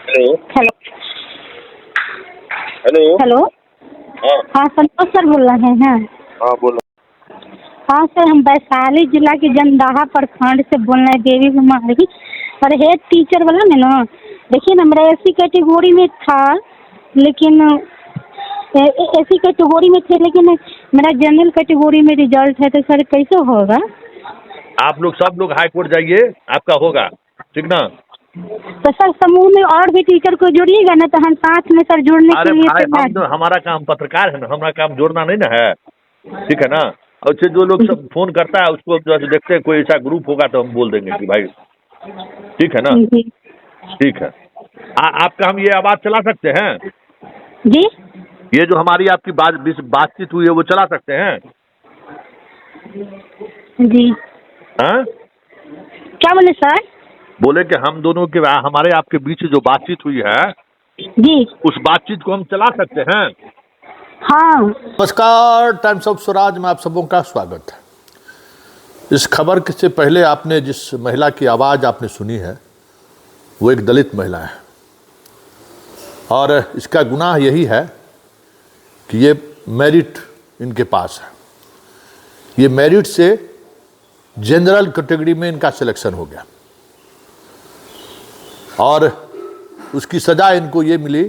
Hello. Hello. Hello. Hello. हाँ। हाँ संतोष sir बोल रहे हैं। हाँ बोलो। हाँ सर, हम वैशाली जिला के जंदाहा प्रखंड से बोल रहे हैं, देवी कुमारी। और हेड टीचर वाला में ना, देखिए ना, मेरा एसी कैटेगरी में था, लेकिन एसी कैटेगरी में थे, लेकिन मेरा जनरल कैटेगरी में रिजल्ट है, तो सर कैसे होगा? आप लोग सब लोग हाई कोर्ट जाइए, आपका होगा, ठीक ना। तो सर समूह में और भी टीचर को जोड़िएगा ना, तो हम साथ में सर जुड़ने अरे के लिए भाई, तैयार हम तो, हमारा काम पत्रकार है ना, हमारा काम जोड़ना नहीं ना है, ठीक है ना। और उससे जो लोग सब फोन करता है उसको जो है देखते हैं, कोई ऐसा ग्रुप होगा तो हम बोल देंगे कि भाई, ठीक है ना। हैं। जी ठीक है। आपका हम ये आवाज चला सकते हैं, जी ये जो हमारी आपकी बातचीत हुई है वो चला सकते हैं। जी। हाँ, क्या बोले सर? बोले कि हम दोनों के, हमारे आपके बीच जो बातचीत हुई है जी उस बातचीत को हम चला सकते हैं। हाँ। नमस्कार, टाइम्स ऑफ स्वराज में आप सबों का स्वागत है। इस खबर से पहले आपने जिस महिला की आवाज़ आपने सुनी है वो एक दलित महिला है, और इसका गुनाह यही है कि ये मेरिट इनके पास है। ये मेरिट से जनरल कैटेगरी में इनका सिलेक्शन हो गया, और उसकी सज़ा इनको ये मिली,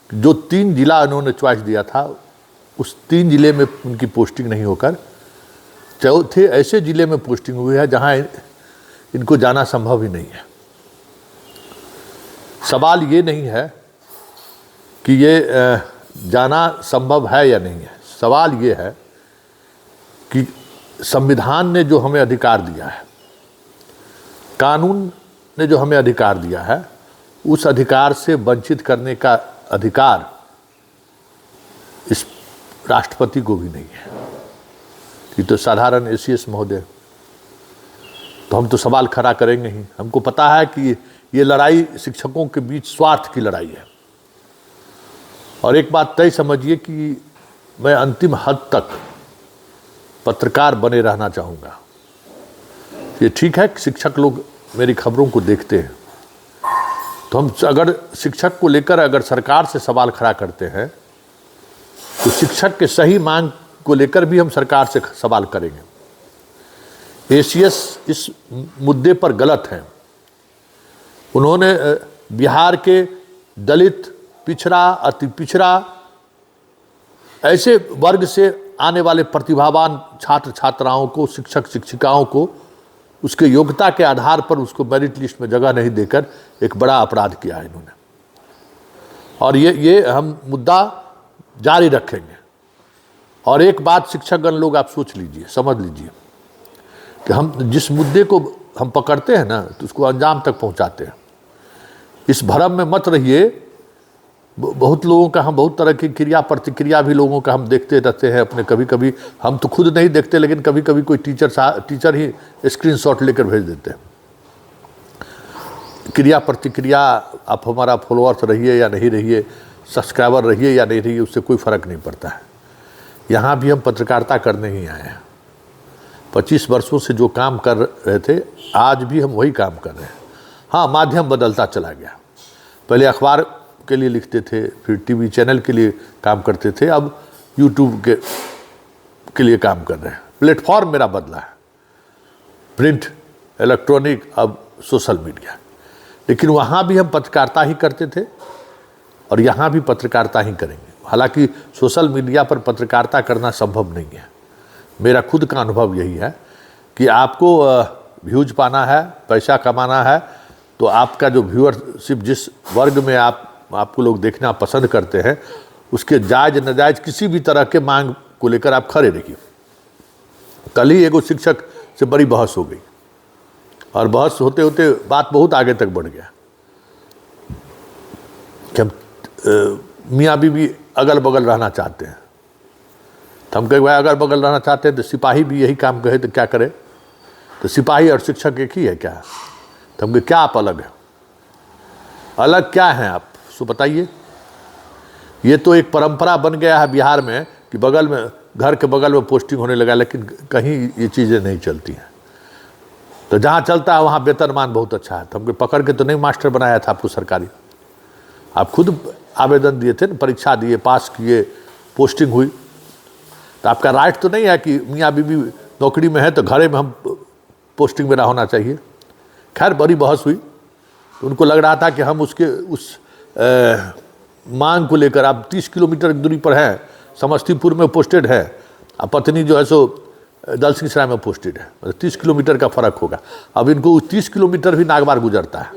जो 3 जिला उन्होंने चॉइस दिया था उस 3 जिले में उनकी पोस्टिंग नहीं होकर चौथे ऐसे जिले में पोस्टिंग हुई है जहां इनको जाना संभव ही नहीं है। सवाल ये नहीं है कि ये जाना संभव है या नहीं है, सवाल ये है कि संविधान ने जो हमें अधिकार दिया है, कानून ने जो हमें अधिकार दिया है, उस अधिकार से वंचित करने का अधिकार इस राष्ट्रपति को भी नहीं है। ये तो साधारण एसीएस महोदय, तो हम तो सवाल खड़ा करेंगे ही। हमको पता है कि ये लड़ाई शिक्षकों के बीच स्वार्थ की लड़ाई है, और एक बात तय समझिए कि मैं अंतिम हद तक पत्रकार बने रहना चाहूँगा। ये ठीक है कि शिक्षक लोग मेरी खबरों को देखते हैं, तो हम अगर शिक्षक को लेकर अगर सरकार से सवाल खड़ा करते हैं तो शिक्षक के सही मांग को लेकर भी हम सरकार से सवाल करेंगे। एसीएस इस मुद्दे पर गलत है। उन्होंने बिहार के दलित, पिछड़ा, अति पिछड़ा ऐसे वर्ग से आने वाले प्रतिभावान छात्र छात्राओं को, शिक्षक शिक्षिकाओं को उसके योग्यता के आधार पर उसको मेरिट लिस्ट में जगह नहीं देकर एक बड़ा अपराध किया है इन्होंने, और ये हम मुद्दा जारी रखेंगे। और एक बात शिक्षकगण लोग आप सोच लीजिए, समझ लीजिए कि हम जिस मुद्दे को हम पकड़ते हैं ना, तो उसको अंजाम तक पहुंचाते हैं। इस भ्रम में मत रहिए। बहुत लोगों का, हम बहुत तरह की क्रिया प्रतिक्रिया भी लोगों का हम देखते रहते हैं अपने। कभी कभी हम तो खुद नहीं देखते, लेकिन कभी कभी कोई टीचर ही स्क्रीनशॉट लेकर भेज देते हैं। क्रिया प्रतिक्रिया, आप हमारा फॉलोअर्स रहिए या नहीं रहिए, सब्सक्राइबर रहिए या नहीं रहिए, उससे कोई फ़र्क नहीं पड़ता है। यहाँ भी हम पत्रकारिता करने ही आए हैं। 25 वर्षों से जो काम कर रहे थे, आज भी हम वही काम कर रहे हैं। हाँ, माध्यम बदलता चला गया। पहले अखबार के लिए लिखते थे, फिर टीवी चैनल के लिए काम करते थे, अब यूट्यूब के लिए काम कर रहे हैं। प्लेटफॉर्म मेरा बदला है, प्रिंट, इलेक्ट्रॉनिक, अब सोशल मीडिया। लेकिन वहाँ भी हम पत्रकारिता ही करते थे और यहाँ भी पत्रकारिता ही करेंगे। हालांकि सोशल मीडिया पर पत्रकारिता करना संभव नहीं है। मेरा खुद का अनुभव यही है कि आपको व्यूज पाना है, पैसा कमाना है, तो आपका जो व्यूअरशिप जिस वर्ग में आपको लोग देखना पसंद करते हैं, उसके जायज़ नाजायज़ किसी भी तरह के मांग को लेकर आप खड़े रहिए। कल ही एगो शिक्षक से बड़ी बहस हो गई, और बहस होते होते बात बहुत आगे तक बढ़ गया कि हम मियाँ बीवी अगल बगल रहना चाहते हैं। तो हम कहे भाई, अगल बगल रहना चाहते हैं तो सिपाही भी यही काम कहे तो क्या करे? तो सिपाही और शिक्षक एक ही है क्या? तो हम कहे क्या आप अलग हैं? अलग क्या हैं आप, सो बताइए। ये तो एक परंपरा बन गया है बिहार में कि बगल में, घर के बगल में पोस्टिंग होने लगा, लेकिन कहीं ये चीज़ें नहीं चलती हैं। तो जहाँ चलता है वहाँ वेतनमान बहुत अच्छा है। तो हमको पकड़ के तो नहीं मास्टर बनाया था आपको सरकारी। आप खुद आवेदन दिए थे ना, परीक्षा दिए, पास किए, पोस्टिंग हुई, तो आपका राइट तो नहीं है कि मियाँ बीबी नौकरी में है तो घरे में हम पोस्टिंग में ना होना चाहिए। खैर बड़ी बहस हुई, तो उनको लग रहा था कि हम उसके उस मांग को लेकर, आप 30 किलोमीटर की दूरी पर हैं, समस्तीपुर में पोस्टेड है, अब पत्नी जो है सो दलसिंह सराय में पोस्टेड है, मतलब 30 किलोमीटर का फर्क होगा। अब इनको 30 किलोमीटर भी नागवार गुजरता है,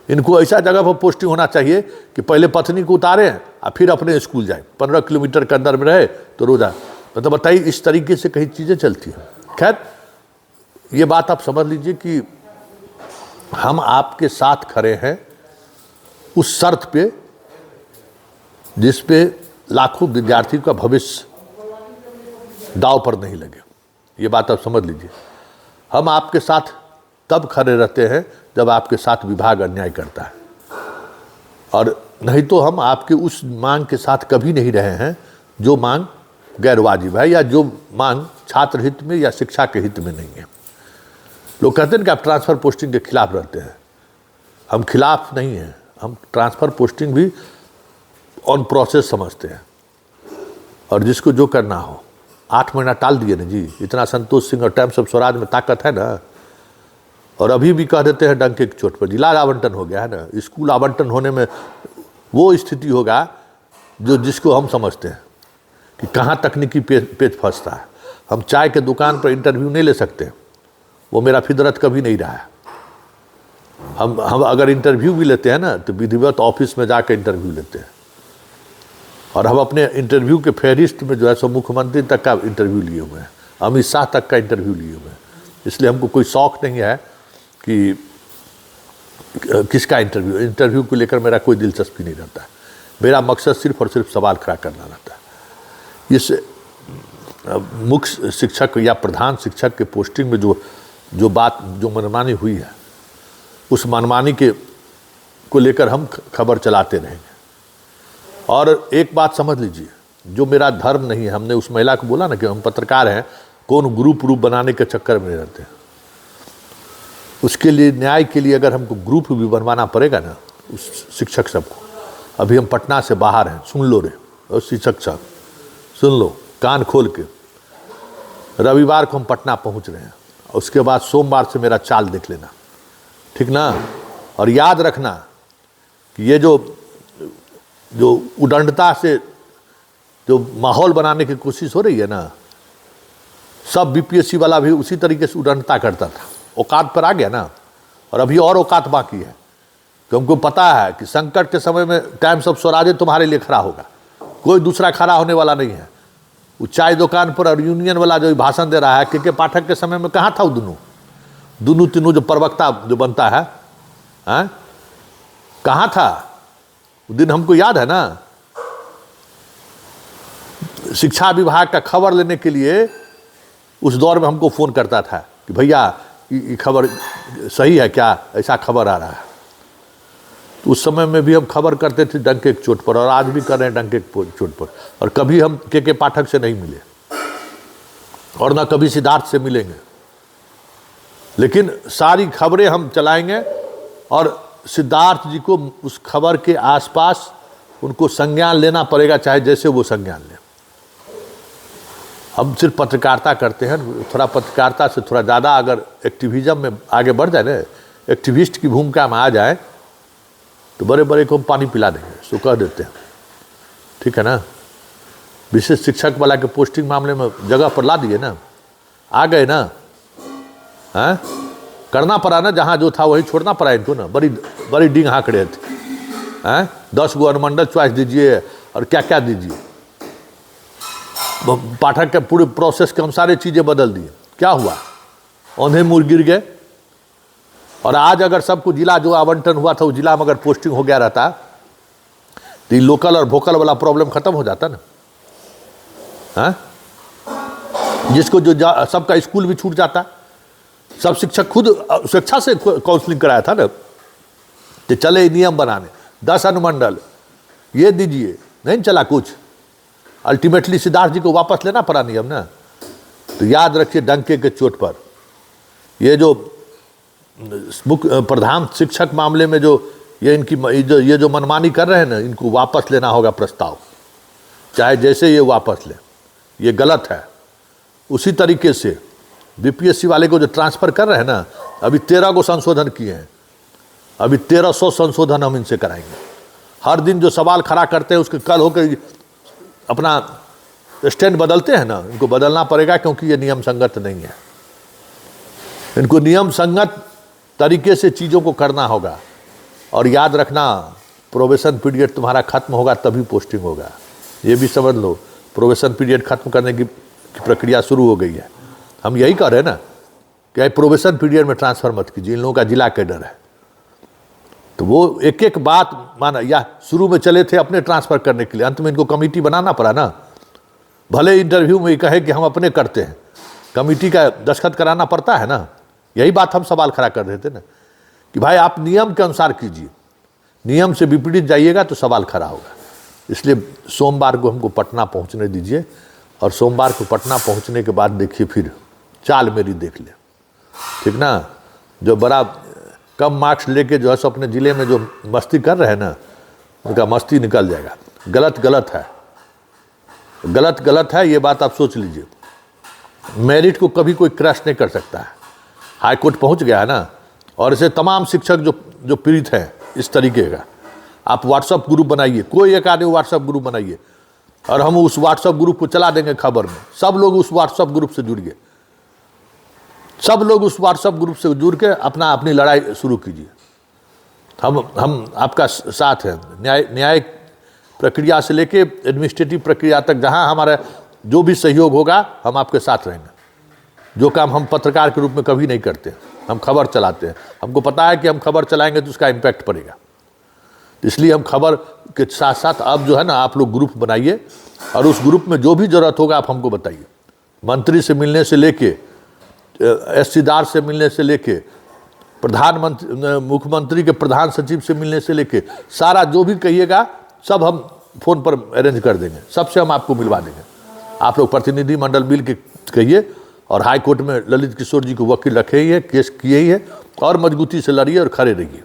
इनको ऐसा जगह पर पोस्टिंग होना चाहिए कि पहले पत्नी को उतारें और फिर अपने स्कूल जाए, 15 किलोमीटर के अंदर में रहे तो रोजा, मतलब बताइए इस तरीके से कहीं चीज़ें चलती हैं। खैर ये बात आप समझ लीजिए कि हम आपके साथ खड़े हैं उस शर्त पे जिस पे लाखों विद्यार्थियों का भविष्य दाव पर नहीं लगे, ये बात आप समझ लीजिए। हम आपके साथ तब खड़े रहते हैं जब आपके साथ विभाग अन्याय करता है, और नहीं तो हम आपके उस मांग के साथ कभी नहीं रहे हैं जो मांग गैर वाजिब है या जो मांग छात्र हित में या शिक्षा के हित में नहीं है। लोग कहते हैं कि आप ट्रांसफ़र पोस्टिंग के खिलाफ रहते हैं, हम खिलाफ नहीं हैं, हम ट्रांसफ़र पोस्टिंग भी ऑन प्रोसेस समझते हैं, और जिसको जो करना हो 8 महीना टाल दिए ना जी, इतना संतोष सिंह और टाइम्स ऑफ स्वराज में ताकत है ना, और अभी भी कह देते हैं डंके की चोट पर जिला आवंटन हो गया है ना, स्कूल आवंटन होने में वो स्थिति होगा जो जिसको हम समझते हैं कि कहाँ तकनीकी पेच फंसता है। हम चाय के दुकान पर इंटरव्यू नहीं ले सकते, वो मेरा फितरत कभी नहीं रहा है। हम अगर इंटरव्यू भी लेते हैं ना तो विधिवत ऑफिस में जाकर इंटरव्यू लेते हैं, और हम अपने इंटरव्यू के फहरिस्त में जो है सो मुख्यमंत्री तक का इंटरव्यू लिए हुए हैं, अमित शाह तक का इंटरव्यू लिए हुए हैं। इसलिए हमको कोई शौक नहीं है कि किसका इंटरव्यू को लेकर मेरा कोई दिलचस्पी नहीं रहता है। मेरा मकसद सिर्फ और सिर्फ सवाल खड़ा करना रहता है। इस मुख्य शिक्षक या प्रधान शिक्षक के पोस्टिंग में जो बात जो मनमानी हुई है, उस मनमानी को लेकर हम खबर चलाते रहेंगे। और एक बात समझ लीजिए, जो मेरा धर्म नहीं है, हमने उस महिला को बोला ना कि हम पत्रकार हैं, कौन ग्रुप बनाने के चक्कर में नहीं रहते हैं। उसके लिए न्याय के लिए अगर हमको ग्रुप भी बनवाना पड़ेगा ना उस शिक्षक सबको, अभी हम पटना से बाहर हैं, सुन लो रे, और शिक्षक साहब सुन लो कान खोल के, रविवार को हम पटना पहुंच रहे हैं, उसके बाद सोमवार से मेरा चाल देख लेना, ठीक ना। और याद रखना कि ये जो उदंडता से जो माहौल बनाने की कोशिश हो रही है ना, सब बीपीएससी वाला भी उसी तरीके से उदंडता करता था, औकात पर आ गया ना, और अभी और औकात बाकी है, क्योंकि उनको पता है कि संकट के समय में टाइम्स ऑफ स्वराज तुम्हारे लिए खड़ा होगा, कोई दूसरा खड़ा होने वाला नहीं है। वो चाय दुकान पर और यूनियन वाला जो भाषण दे रहा है, के पाठक के समय में कहाँ था वो दोनों तीनों जो प्रवक्ता जो बनता है, कहाँ था वो दिन? हमको याद है ना, शिक्षा विभाग का खबर लेने के लिए उस दौर में हमको फ़ोन करता था कि भैया ये खबर सही है क्या, ऐसा खबर आ रहा है। तो उस समय में भी हम खबर करते थे डंके की चोट पर, और आज भी कर रहे हैं डंके की चोट पर। और कभी हम के पाठक से नहीं मिले और ना कभी सिद्धार्थ से मिलेंगे, लेकिन सारी खबरें हम चलाएंगे, और सिद्धार्थ जी को उस खबर के आसपास उनको संज्ञान लेना पड़ेगा, चाहे जैसे वो संज्ञान लें। हम सिर्फ पत्रकारिता करते हैं, थोड़ा पत्रकारिता से थोड़ा ज़्यादा अगर एक्टिविज़म में आगे बढ़ जाए ना, एक्टिविस्ट की भूमिका में आ जाए, तो बड़े बड़े को हम पानी पिला देंगे, सो कह देते हैं, ठीक है ना। विशेष शिक्षक वाला के पोस्टिंग मामले में जगह पर ला दिए ना, आ गए ना, हैं करना पड़ा ना, जहाँ जो था वही छोड़ना पड़ा इनको ना, बड़ी डींग हाँक रहे थे, हैं 10 गो अनुमंडल चॉइस दीजिए और क्या क्या दीजिए, पाठक के पूरे प्रोसेस के हम सारी चीज़ें बदल दिए। क्या हुआ? औंधे मुँह गिर गए। और आज अगर सबको जिला जो आवंटन हुआ था, वो जिला में अगर पोस्टिंग हो गया रहता, तो लोकल और वोकल वाला प्रॉब्लम खत्म हो जाता ना, हाँ? जिसको जो सबका स्कूल भी छूट जाता, सब शिक्षक खुद स्वेच्छा से काउंसलिंग कराया था ना, तो चले नियम बनाने 10 अनुमंडल ये दीजिए, नहीं चला कुछ, अल्टीमेटली सिद्धार्थ जी को वापस लेना पड़ा नियम ना। तो याद रखिए, डंके के चोट पर ये जो मुख्य प्रधान शिक्षक मामले में जो ये जो मनमानी कर रहे हैं ना, इनको वापस लेना होगा प्रस्ताव, चाहे जैसे ये वापस लें, ये गलत है। उसी तरीके से बीपीएससी वाले को जो ट्रांसफ़र कर रहे हैं ना, अभी 13 को संशोधन किए हैं, अभी 1300 संशोधन हम इनसे कराएंगे। हर दिन जो सवाल खड़ा करते हैं उसके कल होकर अपना स्टैंड बदलते हैं ना, इनको बदलना पड़ेगा, क्योंकि ये नियम संगत नहीं है। इनको नियम संगत तरीके से चीज़ों को करना होगा। और याद रखना, प्रोबेशन पीरियड तुम्हारा खत्म होगा तभी पोस्टिंग होगा, ये भी समझ लो। प्रोबेशन पीरियड खत्म करने की प्रक्रिया शुरू हो गई है। हम यही कह रहे हैं ना कि प्रोबेशन पीरियड में ट्रांसफ़र मत कीजिए, इन लोगों का जिला कैडर है। तो वो एक एक बात माना, या शुरू में चले थे अपने ट्रांसफ़र करने के लिए, अंत में इनको कमेटी बनाना पड़ा ना। भले इंटरव्यू में ये कहे कि हम अपने करते हैं, कमेटी का दस्तखत कराना पड़ता है ना। यही बात हम सवाल खड़ा कर रहे थे ना कि भाई आप नियम के अनुसार कीजिए, नियम से विपरीत जाइएगा तो सवाल खड़ा होगा। इसलिए सोमवार को हमको पटना पहुंचने दीजिए, और सोमवार को पटना पहुंचने के बाद देखिए फिर चाल मेरी देख ले, ठीक ना। जो बड़ा कम मार्क्स लेके जो है सो अपने ज़िले में जो मस्ती कर रहे हैं ना, उनका मस्ती निकल जाएगा। गलत गलत है, गलत गलत है, ये बात आप सोच लीजिए। मेरिट को कभी कोई क्रैश नहीं कर सकता है। हाई कोर्ट पहुंच गया है ना, और ऐसे तमाम शिक्षक जो पीड़ित हैं इस तरीके का, आप व्हाट्सअप ग्रुप बनाइए, कोई एक आदमी व्हाट्सअप ग्रुप बनाइए, और हम उस व्हाट्सअप ग्रुप को चला देंगे खबर में। सब लोग उस व्हाट्सअप ग्रुप से जुड़िए, सब लोग उस व्हाट्सअप ग्रुप से जुड़ के अपनी लड़ाई शुरू कीजिए। हम आपका साथ हैं, न्यायिक प्रक्रिया से लेके एडमिनिस्ट्रेटिव प्रक्रिया तक, जहां हमारा जो भी सहयोग होगा हम आपके साथ रहेंगे। जो काम हम पत्रकार के रूप में कभी नहीं करते, हम खबर चलाते हैं। हमको पता है कि हम खबर चलाएंगे तो उसका इम्पैक्ट पड़ेगा, इसलिए हम खबर के साथ साथ अब जो है ना, आप लोग ग्रुप बनाइए, और उस ग्रुप में जो भी ज़रूरत होगा आप हमको बताइए। मंत्री से मिलने से लेके, एससीदार से मिलने से लेके, प्रधानमंत्री, मुख्यमंत्री के प्रधान सचिव से मिलने से लेके, सारा जो भी कहिएगा सब हम फ़ोन पर अरेंज कर देंगे, सबसे हम आपको मिलवा देंगे। आप लोग प्रतिनिधि मंडल मिल के कहिए, और हाई कोर्ट में ललित किशोर जी को वकील रखे ही है, केस किए ही है, और मजबूती से लड़िए और खड़े रहिए।